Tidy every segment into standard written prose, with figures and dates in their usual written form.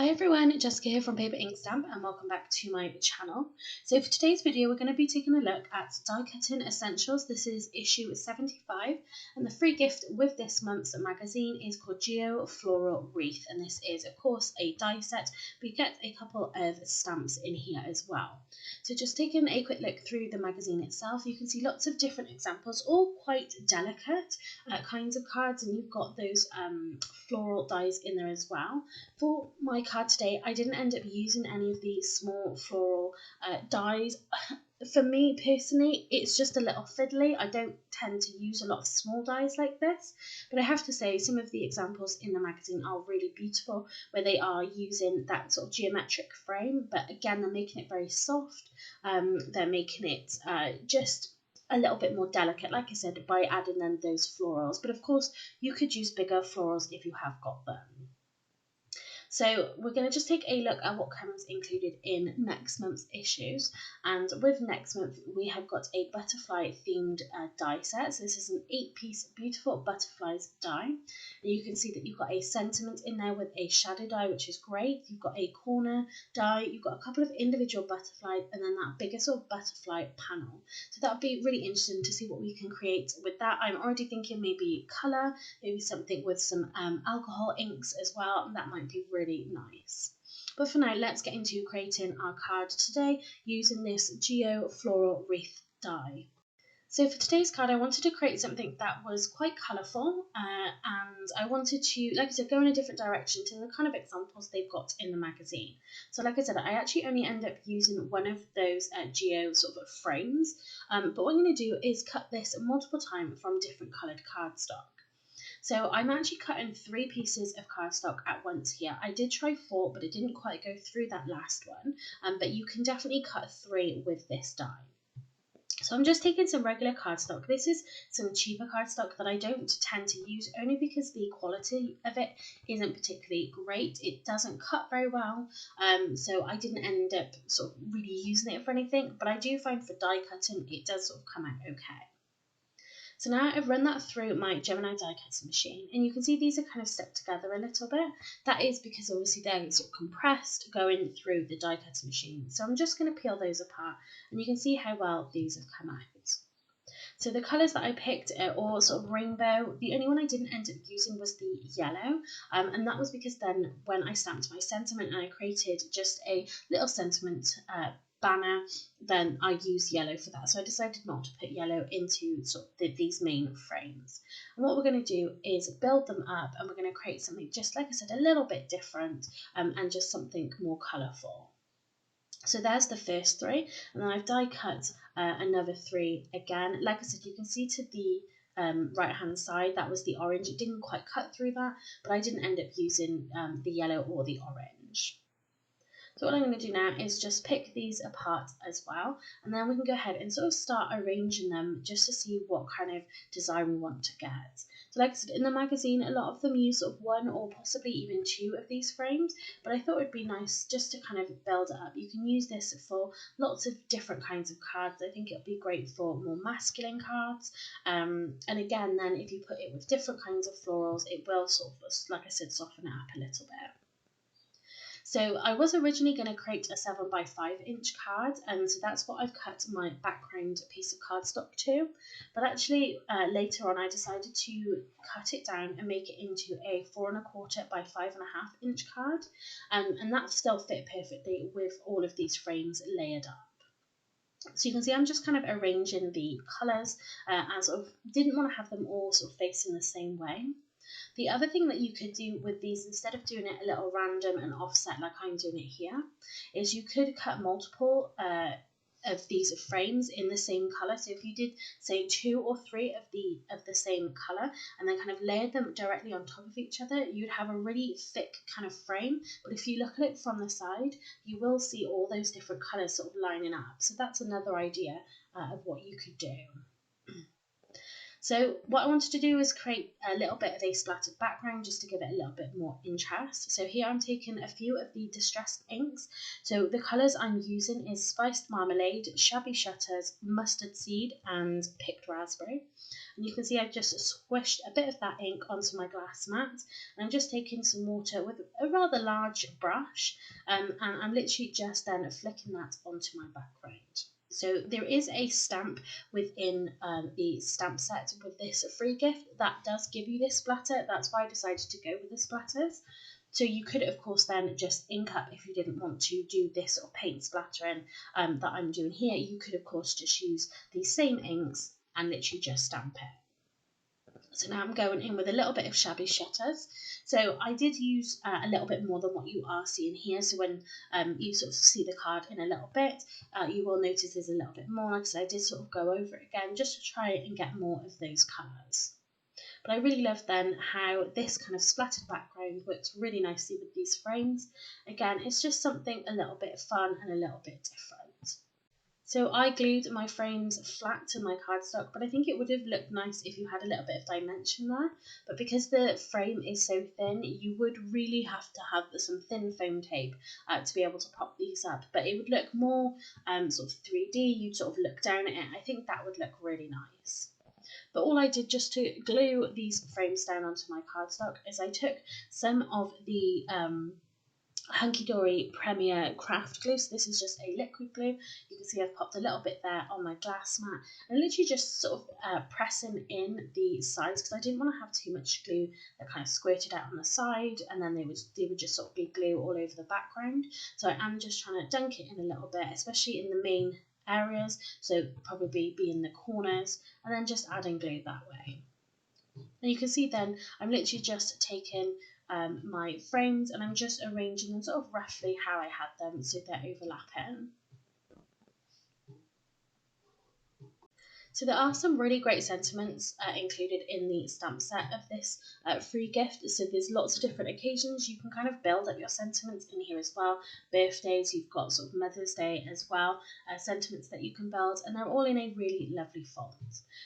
Hi everyone, Jessica here from Paper Ink Stamp and welcome back to my channel. So for today's video we're going to be taking a look at die cutting essentials. This is issue 75 and the free gift with this month's magazine is called Geo Floral Wreath, and this is of course a die set, but you get a couple of stamps in here as well. So just taking a quick look through the magazine itself, you can see lots of different examples, all quite delicate kinds of cards, and you've got those floral dies in there as well. For my card today, I didn't end up using any of the small floral dies. For me personally, it's just a little fiddly. I don't tend to use a lot of small dies like this, but I have to say some of the examples in the magazine are really beautiful, where they are using that sort of geometric frame, but again they're making it very soft. They're making it just a little bit more delicate, like I said, by adding in those florals, but of course you could use bigger florals if you have got them. So we're going to just take a look at what comes included in next month's issues, and with next month we have got a butterfly themed die set. So this is an 8-piece beautiful butterflies die, and you can see that you've got a sentiment in there with a shadow die, which is great. You've got a corner die, you've got a couple of individual butterflies, and then that bigger sort of butterfly panel. So that would be really interesting to see what we can create with that. I'm already thinking maybe colour, maybe something with some alcohol inks as well, and that might be really nice. But for now, let's get into creating our card today using this Geo Floral Wreath die. So for today's card, I wanted to create something that was quite colourful, and I wanted to, like I said, go in a different direction to the kind of examples they've got in the magazine. So like I said, I actually only end up using one of those Geo sort of frames, but what I'm going to do is cut this multiple times from different coloured cardstock. So I'm actually cutting 3 pieces of cardstock at once here. I did try 4, but it didn't quite go through that last one, but you can definitely cut 3 with this die. So I'm just taking some regular cardstock. This is some cheaper cardstock that I don't tend to use, only because the quality of it isn't particularly great. It doesn't cut very well, so I didn't end up sort of really using it for anything, but I do find for die cutting it does sort of come out okay. So now I've run that through my Gemini die cutting machine, and you can see these are kind of stuck together a little bit. That is because obviously they're sort of compressed going through the die cutting machine. So I'm just going to peel those apart, and you can see how well these have come out. So the colours that I picked are all sort of rainbow. The only one I didn't end up using was the yellow, and that was because then when I stamped my sentiment and I created just a little sentiment banner, then I used yellow for that. So I decided not to put yellow into sort of these main frames. And what we're going to do is build them up, and we're going to create something just, like I said, a little bit different, and just something more colourful. So there's the first 3, and then I've die cut another 3 again. Like I said, you can see to the right hand side that was the orange. It didn't quite cut through that, but I didn't end up using the yellow or the orange. So what I'm going to do now is just pick these apart as well, and then we can go ahead and sort of start arranging them just to see what kind of design we want to get. So like I said, in the magazine, a lot of them use sort of 1 or possibly even 2 of these frames, but I thought it would be nice just to kind of build it up. You can use this for lots of different kinds of cards. I think it'll be great for more masculine cards, and again, then if you put it with different kinds of florals, it will sort of, like I said, soften it up a little bit. So I was originally going to create a 7x5 inch card, and so that's what I've cut my background piece of cardstock to. But actually later on I decided to cut it down and make it into a 4¼ by 5½ inch card, and that still fit perfectly with all of these frames layered up. So you can see I'm just kind of arranging the colours, and sort of didn't want to have them all sort of facing the same way. The other thing that you could do with these, instead of doing it a little random and offset like I'm doing it here, is you could cut multiple of these frames in the same colour. So if you did say 2 or 3 of the same colour and then kind of layered them directly on top of each other, you'd have a really thick kind of frame. But if you look at it from the side, you will see all those different colours sort of lining up. So that's another idea of what you could do. So what I wanted to do is create a little bit of a splattered background just to give it a little bit more interest. So here I'm taking a few of the distressed inks. So the colours I'm using is Spiced Marmalade, Shabby Shutters, Mustard Seed and Picked Raspberry. And you can see I've just squished a bit of that ink onto my glass mat, and I'm just taking some water with a rather large brush, and I'm literally just then flicking that onto my background. So there is a stamp within the stamp set with this free gift that does give you this splatter. That's why I decided to go with the splatters. So you could, of course, then just ink up if you didn't want to do this sort of paint splattering that I'm doing here. You could, of course, just use these same inks and literally just stamp it. So now I'm going in with a little bit of Shabby Shutters. So I did use a little bit more than what you are seeing here. So when you sort of see the card in a little bit, you will notice there's a little bit more. Like I said, I did sort of go over it again just to try and get more of those colours. But I really love then how this kind of splattered background works really nicely with these frames. Again, it's just something a little bit fun and a little bit different. So I glued my frames flat to my cardstock, but I think it would have looked nice if you had a little bit of dimension there. But because the frame is so thin, you would really have to have some thin foam tape to be able to pop these up. But it would look more sort of 3D, you'd sort of look down at it. I think that would look really nice. But all I did just to glue these frames down onto my cardstock is I took some of the Hunky Dory Premier Craft Glue. So this is just a liquid glue. You can see I've popped a little bit there on my glass mat and literally just sort of pressing in the sides because I didn't want to have too much glue that kind of squirted out on the side and then they would just sort of be glue all over the background. So I am just trying to dunk it in a little bit, especially in the main areas, so probably be in the corners, and then just adding glue that way. And you can see then I'm literally just taking my frames and I'm just arranging them sort of roughly how I had them so they're overlapping. So there are some really great sentiments included in the stamp set of this free gift. So there's lots of different occasions. You can kind of build up your sentiments in here as well. Birthdays, you've got sort of Mother's Day as well, sentiments that you can build, and they're all in a really lovely font.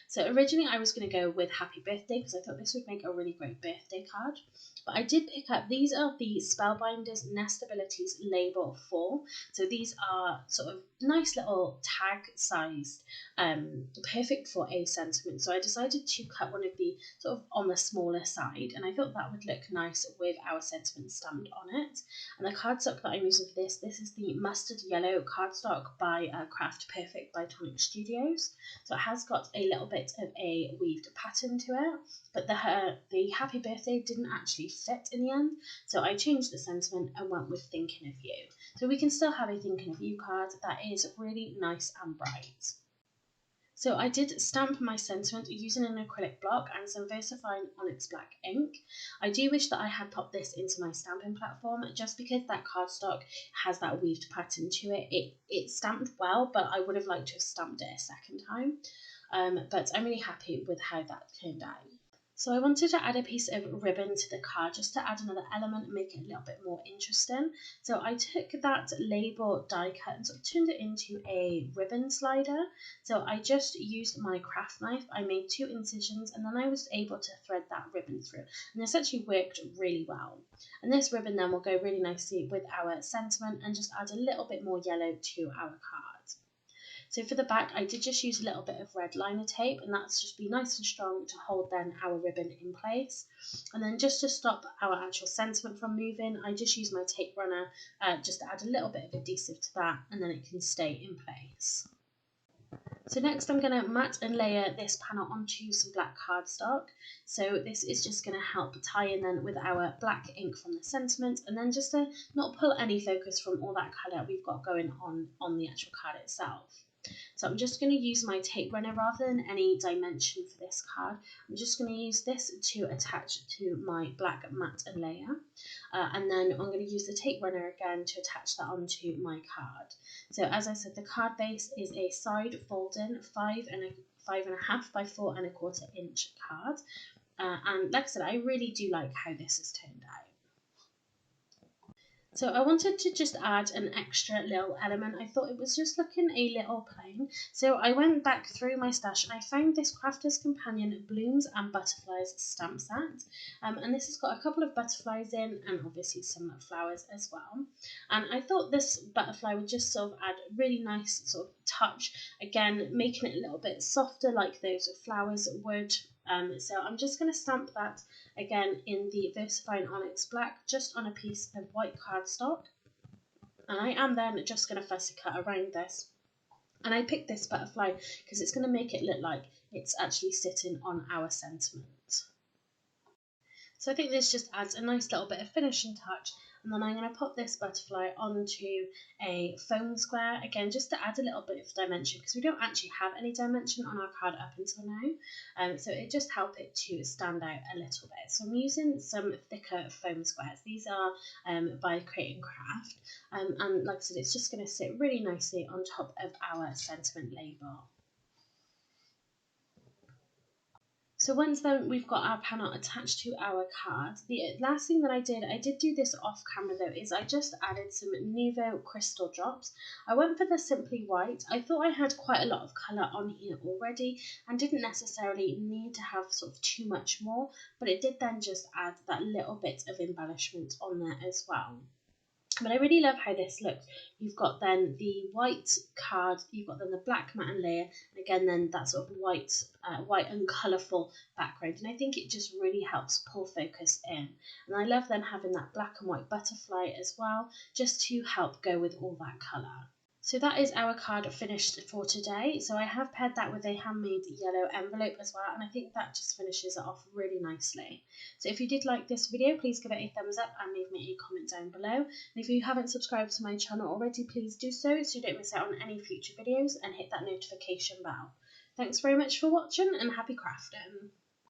So originally I was going to go with Happy Birthday because I thought this would make a really great birthday card. But I did pick up, these are the Spellbinders Nestabilities Label 4. So these are sort of nice little tag sized, perfect for a sentiment. So I decided to cut one of the sort of on the smaller side, and I thought that would look nice with our sentiment stamped on it. And the cardstock that I'm using for this is the Mustard Yellow cardstock by Craft Perfect by Tonic Studios. So it has got a little bit of a weaved pattern to it, but the Happy Birthday didn't actually fit in the end, so I changed the sentiment and went with Thinking of You. So we can still have a Thinking of You card that is really nice and bright. So I did stamp my sentiment using an acrylic block and some VersaFine Onyx Black ink. I do wish that I had popped this into my stamping platform just because that cardstock has that weaved pattern to it. It stamped well, but I would have liked to have stamped it a second time. But I'm really happy with how that turned out. So I wanted to add a piece of ribbon to the card just to add another element and make it a little bit more interesting. So I took that label die cut and sort of turned it into a ribbon slider. So I just used my craft knife. I made 2 incisions and then I was able to thread that ribbon through. And this actually worked really well. And this ribbon then will go really nicely with our sentiment and just add a little bit more yellow to our card. So for the back, I did just use a little bit of red liner tape, and that's just be nice and strong to hold then our ribbon in place. And then just to stop our actual sentiment from moving, I just use my tape runner just to add a little bit of adhesive to that, and then it can stay in place. So next I'm going to matte and layer this panel onto some black cardstock. So this is just going to help tie in then with our black ink from the sentiment, and then just to not pull any focus from all that colour we've got going on the actual card itself. So I'm just going to use my tape runner rather than any dimension for this card. I'm just going to use this to attach to my black matte and layer. And then I'm going to use the tape runner again to attach that onto my card. So as I said, the card base is a side folding 5.5 by 4.25 inch card. And like I said, I really do like how this has turned out. So I wanted to just add an extra little element. I thought it was just looking a little plain. So I went back through my stash and I found this Crafter's Companion Blooms and Butterflies stamp set. And this has got a couple of butterflies in and obviously some flowers as well. And I thought this butterfly would just sort of add a really nice sort of touch, again making it a little bit softer like those flowers would. So I'm just going to stamp that again in the VersaFine Onyx Black, just on a piece of white cardstock. And I am then just going to fussy cut around this. And I picked this butterfly because it's going to make it look like it's actually sitting on our sentiment. So I think this just adds a nice little bit of finishing touch. And then I'm going to pop this butterfly onto a foam square, again just to add a little bit of dimension, because we don't actually have any dimension on our card up until now. So it just helps it to stand out a little bit. So I'm using some thicker foam squares. These are by Create and Craft. And like I said, it's just going to sit really nicely on top of our sentiment label. So once then we've got our panel attached to our card, the last thing that I did do this off camera though, is I just added some Nuvo crystal drops. I went for the Simply White. I thought I had quite a lot of colour on here already and didn't necessarily need to have sort of too much more, but it did then just add that little bit of embellishment on there as well. But I really love how this looks. You've got then the white card, you've got then the black matte layer, and again then that sort of white and colourful background. And I think it just really helps pull focus in. And I love then having that black and white butterfly as well, just to help go with all that colour. So that is our card finished for today. So I have paired that with a handmade yellow envelope as well, and I think that just finishes it off really nicely. So if you did like this video, please give it a thumbs up and leave me a comment down below. And if you haven't subscribed to my channel already, please do so you don't miss out on any future videos, and hit that notification bell. Thanks very much for watching and happy crafting!